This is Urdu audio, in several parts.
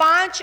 5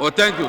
Oh, thank you.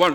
1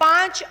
5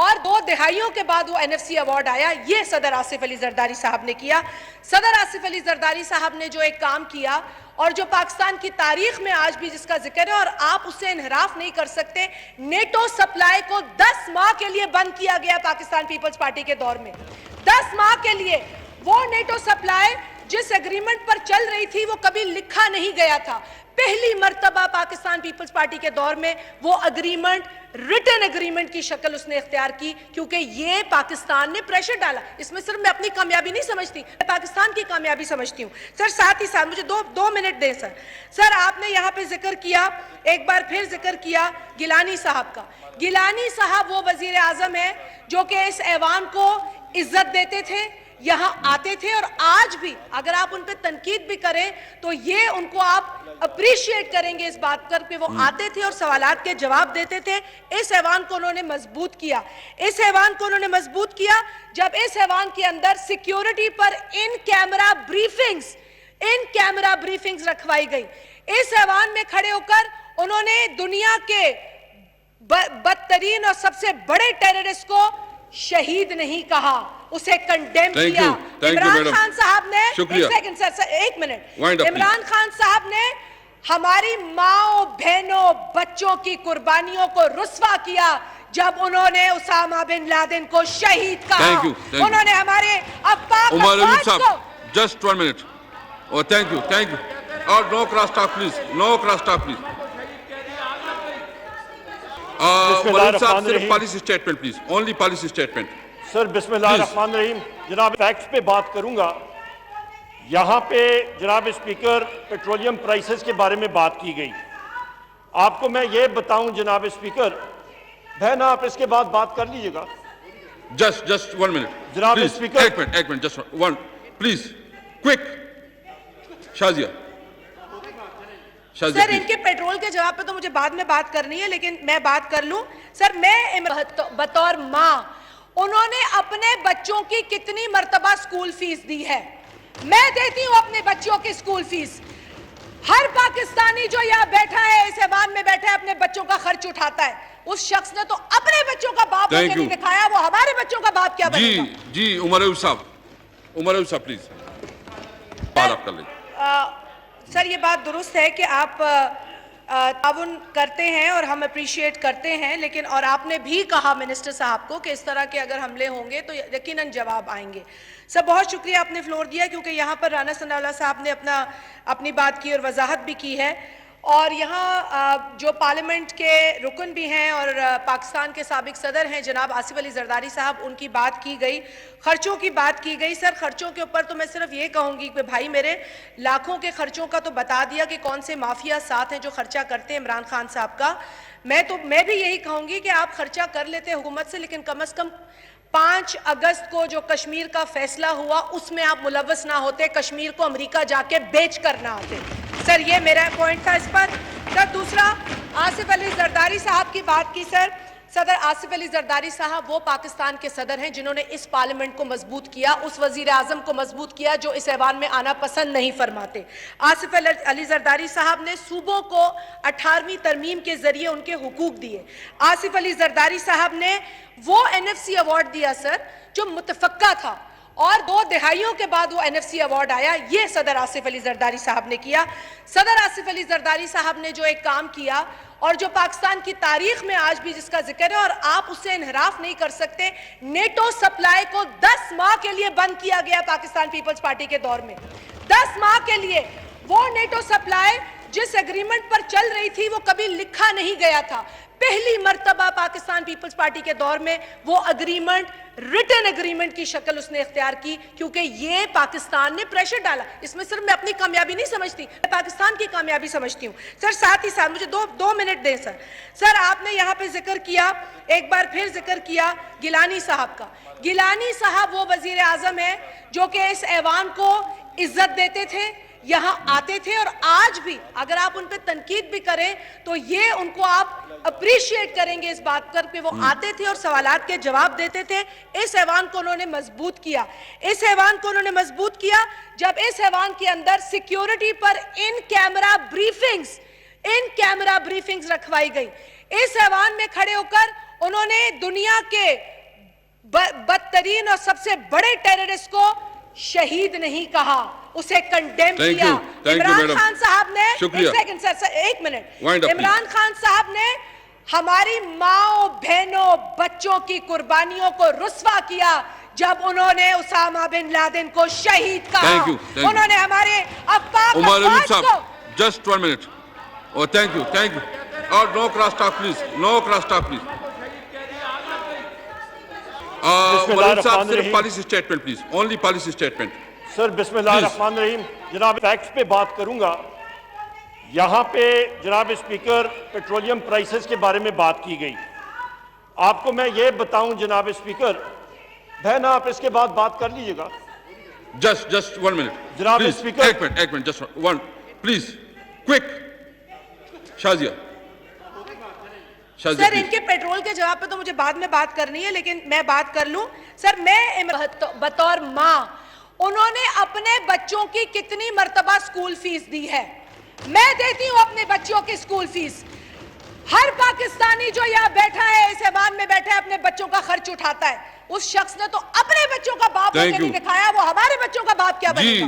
اور 2 دہائیوں کے بعد وہ NFC ایوارڈ آیا، یہ صدر آصف علی زرداری صاحب نے کیا۔ صدر آصف علی زرداری صاحب نے جو ایک کام کیا اور جو پاکستان کی تاریخ میں آج بھی جس کا ذکر ہے اور آپ اس سے انحراف نہیں کر سکتے، نیٹو سپلائی کو 10 ماہ کے لیے بند کیا گیا پاکستان پیپلز پارٹی کے دور میں۔ 10 ماہ کے لیے وہ نیٹو سپلائی جس ایگریمنٹ پر چل رہی تھی وہ کبھی لکھا نہیں گیا تھا۔ پہلی مرتبہ پاکستان پیپلز پارٹی کے دور میں وہ اگریمنٹ ریٹن اگریمنٹ کی شکل اس نے اختیار کی، کیونکہ یہ پاکستان نے پریشر ڈالا۔ اس میں صرف میں اپنی کامیابی نہیں سمجھتی، میں پاکستان کی کامیابی سمجھتی ہوں۔ سر ساتھ ہی ساتھ مجھے دو منٹ دیں سر۔ سر آپ نے یہاں پہ ذکر کیا، ایک بار پھر ذکر کیا گیلانی صاحب کا۔ گیلانی صاحب وہ وزیر اعظم ہیں جو کہ اس ایوان کو عزت دیتے تھے، یہاں آتے تھے، اور آج بھی اگر آپ ان پہ تنقید بھی کریں تو یہ ان کو آپ اپریشیٹ کریں گے اس بات پر کہ وہ آتے تھے اور سوالات کے جواب دیتے تھے۔ اس ایوان کو انہوں نے مضبوط کیا، اس ایوان کو انہوں نے مضبوط کیا جب اس ایوان کے اندر سیکیورٹی پر ان کیمرہ بریفنگز رکھوائی گئی۔ اس ایوان میں کھڑے ہو کر انہوں نے دنیا کے بدترین اور سب سے بڑے ٹیررسٹ کو شہید نہیں کہا، اسے کنڈیم کیا۔ عمران خان صاحب نے ایک منٹ، عمران خان صاحب نے ہماری ماں بہنوں بچوں کی قربانیوں کو رسوا کیا جب انہوں نے اسامہ بن لادن کو شہید کہا۔ انہوں نے ہمارے افغان کو Just 1 minute. Oh, thank you. Oh, no cross talk, please. No cross talk, please. Walid Saab, sir, policy statement, please. Only policy statement. سر بسم اللہ الرحمن الرحیم، جناب فیکٹس پہ بات کروں گا۔ یہاں پہ جناب اسپیکر پیٹرولیم پرائسز کے بارے میں بات کی گئی۔ آپ کو میں یہ بتاؤں جناب اسپیکر، بہن آپ اس کے بعد بات کر لیجئے گا۔ Just 1 minute. جناب Please, اسپیکر ایک minute, just one, please, quick. Shazia sir ان کے پیٹرول کے جواب پہ تو مجھے بعد میں بات کرنی ہے، لیکن میں بات کر لوں۔ سر میں بطور ماں انہوں نے اپنے بچوں کی کتنی مرتبہ سکول فیس دی ہے؟ میں دیتی ہوں اپنے بچوں کی سکول فیس۔ ہر پاکستانی جو یہاں بیٹھا ہے، اس ایوان میں بیٹھا ہے، اپنے بچوں کا خرچ اٹھاتا ہے۔ اس شخص نے تو اپنے بچوں کا باپ ہو کے نہیں دکھایا، وہ ہمارے بچوں کا باپ کیا بنے گا؟ جی عمر ایوب صاحب پلیز بات آپ کر لیں۔ سر یہ بات درست ہے کہ آپ تعاون کرتے ہیں اور ہم اپریشیٹ کرتے ہیں، لیکن اور آپ نے بھی کہا منسٹر صاحب کو کہ اس طرح کے اگر حملے ہوں گے تو یقیناً جواب آئیں گے۔ سر بہت شکریہ آپ نے فلور دیا، کیونکہ یہاں پر رانا ثناء اللہ صاحب نے اپنی بات کی اور وضاحت بھی کی ہے، اور یہاں جو پارلیمنٹ کے رکن بھی ہیں اور پاکستان کے سابق صدر ہیں جناب آصف علی زرداری صاحب، ان کی بات کی گئی، خرچوں کی بات کی گئی۔ سر خرچوں کے اوپر تو میں صرف یہ کہوں گی کہ بھائی میرے لاکھوں کے خرچوں کا تو بتا دیا کہ کون سے مافیا ساتھ ہیں جو خرچہ کرتے ہیں عمران خان صاحب کا۔ میں بھی یہی کہوں گی کہ آپ خرچہ کر لیتے حکومت سے، لیکن کم از کم 5 اگست کو جو کشمیر کا فیصلہ ہوا اس میں آپ ملوث نہ ہوتے، کشمیر کو امریکہ جا کے بیچ کر نہ آتے۔ سر یہ میرا پوائنٹ تھا اس پر۔ سر دوسرا، آصف علی زرداری صاحب کی بات کی سر۔ صدر آصف علی زرداری صاحب وہ پاکستان کے صدر ہیں جنہوں نے اس پارلیمنٹ کو مضبوط کیا، اس وزیر اعظم کو مضبوط کیا جو اس ایوان میں آنا پسند نہیں فرماتے۔ آصف علی زرداری صاحب نے صوبوں کو 18ویں ترمیم کے ذریعے ان کے حقوق دیے۔ آصف علی زرداری صاحب نے وہ NFC ایوارڈ دیا سر جو متفقہ تھا، اور 2 دہائیوں کے بعد وہ NFC ایوارڈ آیا، یہ صدر آصف علی زرداری صاحب نے کیا۔ صدر آصف علی زرداری صاحب نے جو ایک کام کیا اور جو پاکستان کی تاریخ میں آج بھی جس کا ذکر ہے اور آپ اس سے انحراف نہیں کر سکتے، نیٹو سپلائی کو 10 ماہ کے لیے بند کیا گیا پاکستان پیپلز پارٹی کے دور میں۔ 10 ماہ کے لیے وہ نیٹو سپلائی جس ایگریمنٹ پر چل رہی تھی وہ کبھی لکھا نہیں گیا تھا۔ پہلی مرتبہ پاکستان پیپلز پارٹی کے دور میں وہ اگریمنٹ ریٹن اگریمنٹ کی شکل اس نے اختیار کی، کیونکہ یہ پاکستان نے پریشر ڈالا۔ اس میں صرف میں اپنی کامیابی نہیں سمجھتی، میں پاکستان کی کامیابی سمجھتی ہوں۔ سر ساتھ ہی ساتھ مجھے دو منٹ دیں سر۔ سر آپ نے یہاں پہ ذکر کیا، ایک بار پھر ذکر کیا گیلانی صاحب کا۔ گیلانی صاحب وہ وزیر اعظم ہیں جو کہ اس ایوان کو عزت دیتے تھے، یہاں آتے تھے، اور آج بھی اگر آپ ان پہ تنقید بھی کریں تو یہ ان کو آپ اپریشیٹ کریں گے اس بات پر کہ وہ آتے تھے اور سوالات کے جواب دیتے تھے۔ اس ایوان کو انہوں نے مضبوط کیا، اس ایوان کو انہوں نے مضبوط کیا جب اس ایوان کے اندر سیکیورٹی پر ان کیمرہ بریفنگز رکھوائی گئی۔ اس ایوان میں کھڑے ہو کر انہوں نے دنیا کے بدترین اور سب سے بڑے ٹیررسٹ کو شہید نہیں کہا, اسے کنڈیم Thank کیا. you. Thank you, Imran madam. Khan صاحب نے شکریہ. ایک سیکنڈ سر, ایک minute. Wind up, Imran Khan صاحب نے ہماری ماؤں بہنوں بچوں کی قربانیوں کو رسوا کیا جب انہوں نے اسامہ بن لادن کو شہید کہا. Thank you. Thank you. انہوں نے ہمارے افواج عمر علی کو صاحب, just 1 minute. Oh, thank you, thank you. Oh, no cross talk, please. No cross talk, please. Walid صاحب, صرف policy statement, please. Only policy statement. سر بسم اللہ الرحمن الرحیم. جناب فیکٹس پہ بات کروں گا. یہاں پہ جناب اسپیکر پیٹرولیم پرائسز کے بارے میں بات کی گئی. آپ کو میں یہ بتاؤں جناب اسپیکر, بہن آپ اس کے بعد بات کر لیجئے گا. Just 1 minute. جناب Please, اسپیکر. ایک minute, just one. Please, quick. Shazia. Sir ان کے پیٹرول کے جواب پہ تو مجھے بعد میں بات کرنی ہے, لیکن میں بات کر لوں. سر میں بطور ماں, انہوں نے اپنے بچوں کی کتنی مرتبہ سکول فیس دی ہے؟ میں دیتی ہوں اپنے بچوں کی سکول فیس. ہر پاکستانی جو یہاں بیٹھا ہے, اس ایوان میں بیٹھا ہے, اپنے بچوں کا خرچ اٹھاتا ہے. اس شخص نے تو اپنے بچوں کا باپ بن کے نہیں دکھایا, وہ ہمارے بچوں کا باپ کیا بنے گا؟